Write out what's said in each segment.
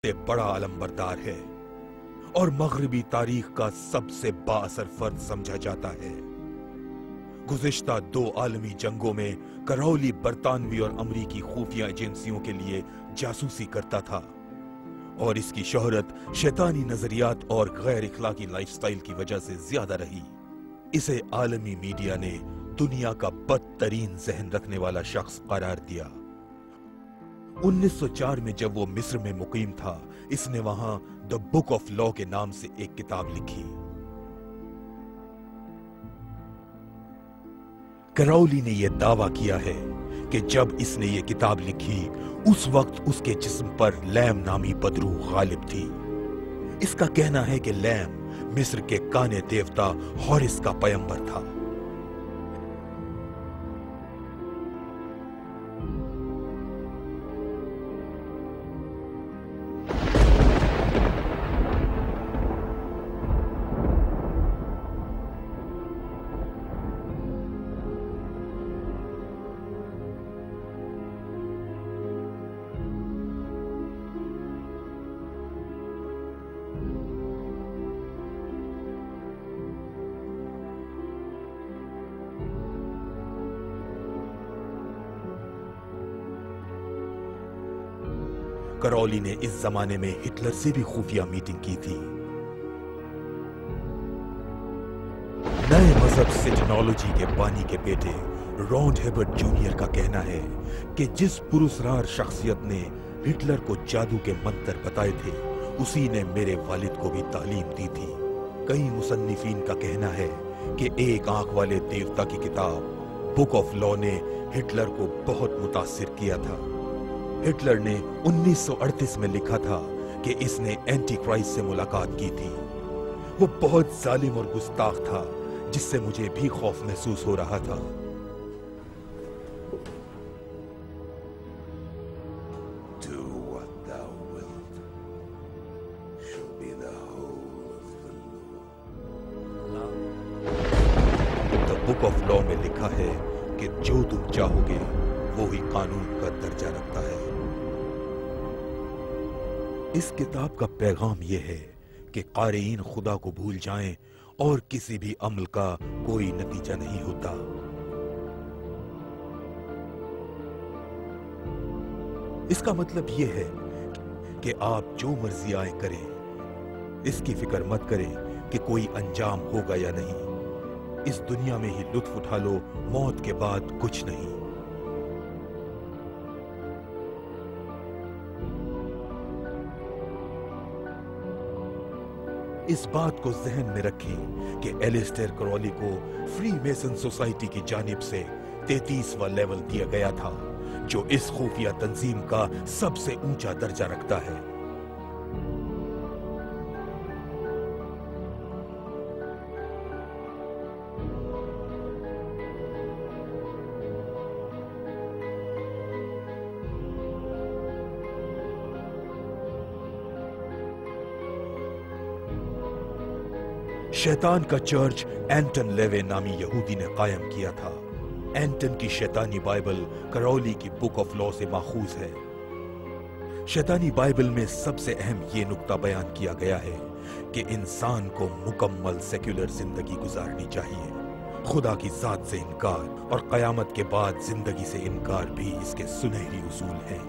سے بڑا علمبردار ہے اور مغربی تاریخ کا سب سے بااثر فرد سمجھا جاتا ہے۔ گزشتہ 2 عالمی جنگوں میں کراؤلی برطانوی اور امریکی خفیہ ایجنسیوں کے لیے جاسوسی کرتا تھا اور اس کی شہرت شیطانی نظریات اور غیر اخلاقی لائف سٹائل کی وجہ سے زیادہ رہی۔ اسے عالمی میڈیا نے دنیا کا بدترین ذہن رکھنے والا شخص قرار دیا۔ 1904 میں جب وہ مصر میں مقیم تھا، اس نے وہاں دی بک آف لا کے نام سے ایک کتاب لکھی۔ کراؤلی نے یہ دعویٰ کیا ہے کہ جب اس نے یہ کتاب لکھی اس وقت اس کے جسم پر لیم نامی بدروح غالب تھی۔ اس کا کہنا ہے کہ لیم مصر کے کانے دیوتا ہورس کا پیمبر تھا۔ کراؤلی نے اس زمانے میں ہٹلر سے بھی خفیہ میٹنگ کی تھی۔ نئے مذہب سیٹنالوجی کے بانی کے بیٹے رونڈ ہیبرٹ جونیئر کا کہنا ہے کہ جس پراسرار شخصیت نے ہٹلر کو جادو کے منتر بتائے تھے اسی نے میرے والد کو بھی تعلیم دی تھی۔ کئی مصنفین کا کہنا ہے کہ ایک آنکھ والے دیوتا کی کتاب بک آف لا نے ہٹلر کو بہت متاثر کیا تھا۔ ہٹلر نے 1938 میں لکھا تھا کہ اس نے اینٹی کرائسٹ سے ملاقات کی تھی۔ وہ بہت ظالم اور گستاخ تھا جس سے مجھے بھی خوف محسوس ہو رہا تھا۔ دی بک آف لا میں لکھا ہے کہ جو تم چاہو گے وہی قانون کا درجہ رکھتا ہے۔ اس کتاب کا پیغام یہ ہے کہ قارئین خدا کو بھول جائیں اور کسی بھی عمل کا کوئی نتیجہ نہیں ہوتا۔ اس کا مطلب یہ ہے کہ آپ جو مرضی آئے کریں، اس کی فکر مت کریں کہ کوئی انجام ہوگا یا نہیں۔ اس دنیا میں ہی لطف اٹھا لو، موت کے بعد کچھ نہیں۔ اس بات کو ذہن میں رکھیں کہ ایلیسٹر کراؤلی کو فری میسن سوسائٹی کی جانب سے 33واں لیول دیا گیا تھا، جو اس خفیہ تنظیم کا سب سے اونچا درجہ رکھتا ہے۔ شیطان کا چرچ اینٹن لیوے نامی یہودی نے قائم کیا تھا۔ اینٹن کی شیطانی بائبل کراؤلی کی بک آف لا سے ماخوذ ہے۔ شیطانی بائبل میں سب سے اہم یہ نقطہ بیان کیا گیا ہے کہ انسان کو مکمل سیکولر زندگی گزارنی چاہیے۔ خدا کی ذات سے انکار اور قیامت کے بعد زندگی سے انکار بھی اس کے سنہری اصول ہیں۔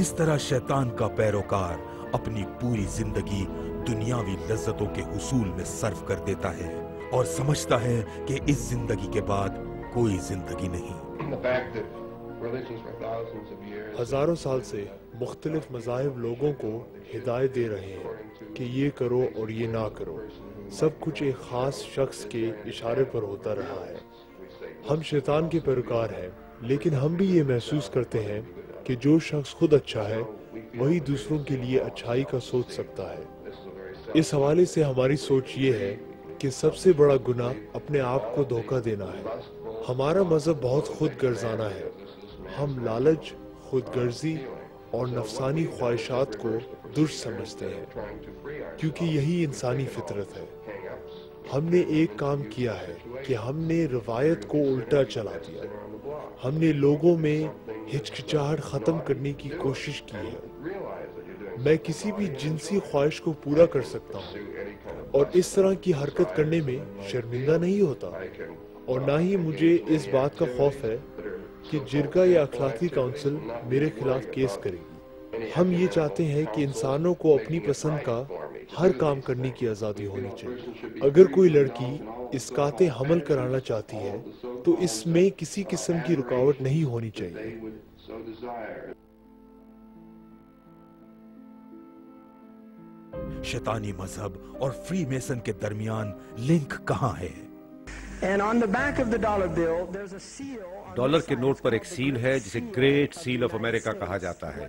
اس طرح شیطان کا پیروکار اپنی پوری زندگی دنیاوی لذتوں کے حصول میں صرف کر دیتا ہے اور سمجھتا ہے کہ اس زندگی کے بعد کوئی زندگی نہیں۔ ہزاروں سال سے مختلف مذاہب لوگوں کو ہدایت دے رہے ہیں کہ یہ کرو اور یہ نہ کرو۔ سب کچھ ایک خاص شخص کے اشارے پر ہوتا رہا ہے۔ ہم شیطان کے پیروکار ہیں، لیکن ہم بھی یہ محسوس کرتے ہیں کہ جو شخص خود اچھا ہے وہی دوسروں کے لیے اچھائی کا سوچ سکتا ہے۔ اس حوالے سے ہماری سوچ یہ ہے کہ سب سے بڑا گناہ اپنے آپ کو دھوکہ دینا ہے۔ ہمارا مذہب بہت خود غرضانہ ہے۔ ہم لالچ، خود غرضی اور نفسانی خواہشات کو درست سمجھتے ہیں کیونکہ یہی انسانی فطرت ہے۔ ہم نے ایک کام کیا ہے کہ ہم نے روایت کو الٹا چلا دیا۔ ہم نے لوگوں میں ہچکچاہٹ ختم کرنے کی کوشش کی ہے۔ میں کسی بھی جنسی خواہش کو پورا کر سکتا ہوں اور اس طرح کی حرکت کرنے میں شرمندہ نہیں ہوتا، اور نہ ہی مجھے اس بات کا خوف ہے کہ جرگہ یا اخلاقی کونسل میرے خلاف کیس کرے گی۔ ہم یہ چاہتے ہیں کہ انسانوں کو اپنی پسند کا ہر کام کرنے کی آزادی ہونی چاہیے۔ اگر کوئی لڑکی اسقاط حمل کرانا چاہتی ہے تو اس میں کسی قسم کی رکاوٹ نہیں ہونی چاہیے۔ شیطانی مذہب اور فری میسن کے درمیان لنک کہاں ہے؟ ڈالر کے نوٹ پر ایک سیل ہے جسے گریٹ سیل آف امریکہ کہا جاتا ہے۔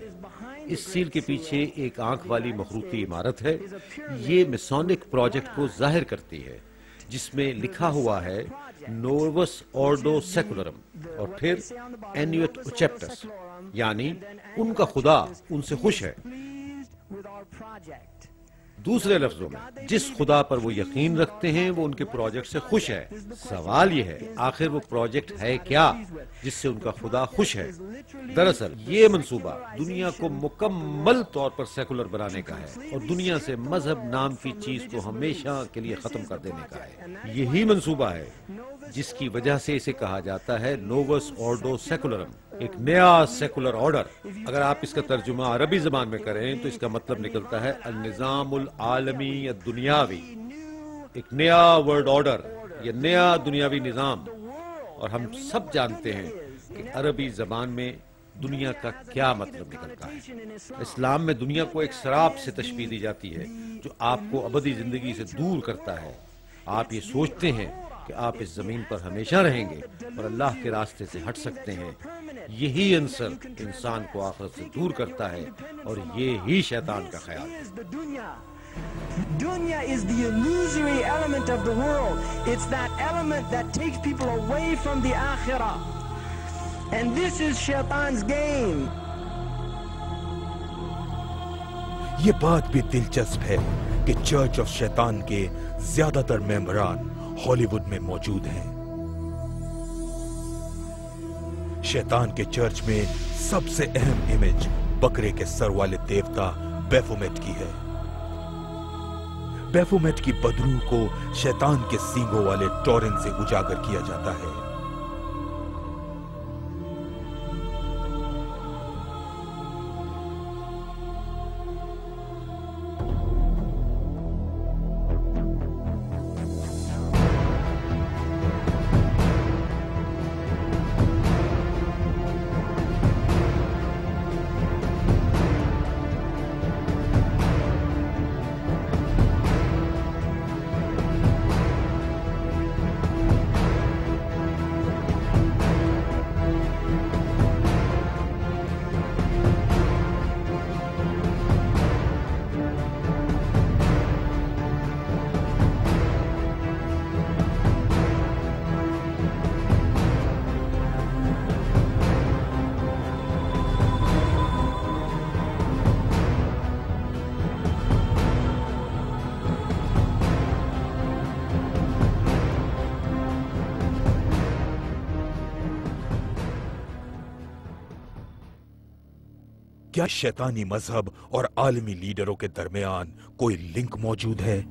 اس سیل کے پیچھے ایک آنکھ والی مخروطی عمارت ہے۔ یہ میسونک پروجیکٹ کو ظاہر کرتی ہے، جس میں لکھا ہوا ہے نووس آرڈو سیکولرم اور پھر اینیوٹ اوچیپٹس، یعنی ان کا خدا ان سے خوش ہے۔ دوسرے لفظوں میں جس خدا پر وہ یقین رکھتے ہیں وہ ان کے پروجیکٹ سے خوش ہے۔ سوال یہ ہے آخر وہ پروجیکٹ ہے کیا جس سے ان کا خدا خوش ہے؟ دراصل یہ منصوبہ دنیا کو مکمل طور پر سیکولر بنانے کا ہے اور دنیا سے مذہب نام کی چیز کو ہمیشہ کے لیے ختم کر دینے کا ہے۔ یہی منصوبہ ہے جس کی وجہ سے اسے کہا جاتا ہے نووس آرڈو سیکولرم، ایک نیا سیکولر آرڈر۔ اگر آپ اس کا ترجمہ عربی زبان میں کریں تو اس کا مطلب نکلتا ہے النظام العالمی الدنیاوی، ایک نیا ورلڈ آرڈر یا نیا دنیاوی نظام۔ اور ہم سب جانتے ہیں کہ عربی زبان میں دنیا کا کیا مطلب نکلتا ہے۔ اسلام میں دنیا کو ایک سراب سے تشبیہ دی جاتی ہے جو آپ کو ابدی زندگی سے دور کرتا ہے۔ آپ یہ سوچتے ہیں کہ آپ اس زمین پر ہمیشہ رہیں گے اور اللہ کے راستے سے ہٹ سکتے ہیں۔ یہی عنصر انسان کو آخرت سے دور کرتا ہے اور یہی شیطان کا خیال ہے۔ Dunya is the illusory element of the world. It's that element that takes people away from the akhirah. And this is shaitan's game. یہ بات بھی دلچسپ ہے کہ چرچ آف شیطان کے زیادہ تر ممبران ہالی ووڈ میں موجود ہیں۔ شیطان کے چرچ میں سب سے اہم امیج بکرے کے سر والے دیوتا بیفومیٹ کی ہے۔ بیفومیٹ کی بدروح کو شیطان کے سینگوں والے ٹورن سے اجاگر کیا جاتا ہے۔ کیا شیطانی مذہب اور عالمی لیڈروں کے درمیان کوئی لنک موجود ہے؟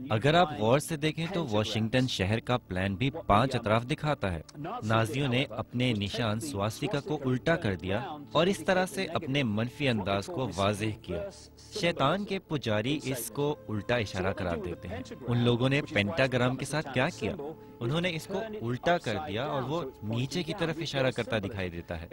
اگر آپ غور سے دیکھیں تو واشنگٹن شہر کا پلان بھی 5 اطراف دکھاتا ہے۔ نازیوں نے اپنے نشان سواسٹیکا کو الٹا کر دیا اور اس طرح سے اپنے منفی انداز کو واضح کیا۔ شیطان کے پجاری اس کو الٹا اشارہ قرار دیتے ہیں۔ ان لوگوں نے پینٹاگرام کے ساتھ کیا کیا؟ انہوں نے اس کو الٹا کر دیا اور وہ نیچے کی طرف اشارہ کرتا دکھائی دیتا ہے۔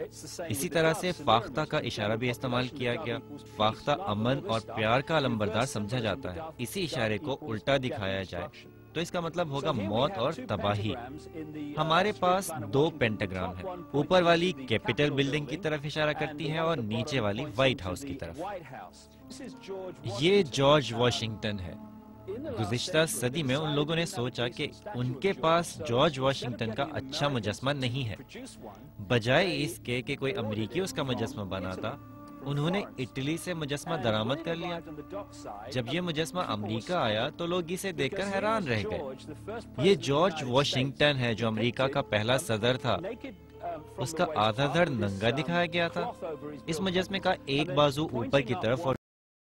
اسی طرح سے فاختہ کا اشارہ بھی استعمال کیا گیا۔ فاختہ امن اور پیار کا علمبردار سمجھا جاتا ہے۔ اسی اشارے کو الٹا دکھایا جائے تو اس کا مطلب ہوگا موت اور تباہی۔ ہمارے پاس 2 پینٹاگرام ہیں۔ اوپر والی کیپٹل بلڈنگ کی طرف اشارہ کرتی ہے اور نیچے والی وائٹ ہاؤس کی طرف۔ یہ جارج واشنگٹن ہے۔ گزشتہ صدی میں ان لوگوں نے سوچا کہ ان کے پاس جارج واشنگٹن کا اچھا مجسمہ نہیں ہے۔ بجائے اس کے کہ کوئی امریکی اس کا مجسمہ بناتا، انہوں نے اٹلی سے مجسمہ درآمد کر لیا۔ جب یہ مجسمہ امریکہ آیا تو لوگ اسے دیکھ کر حیران رہ گئے۔ یہ جارج واشنگٹن ہے جو امریکہ کا پہلا صدر تھا۔ اس کا آدھا دھڑ ننگا دکھایا گیا تھا۔ اس مجسمے کا ایک بازو اوپر کی طرف اور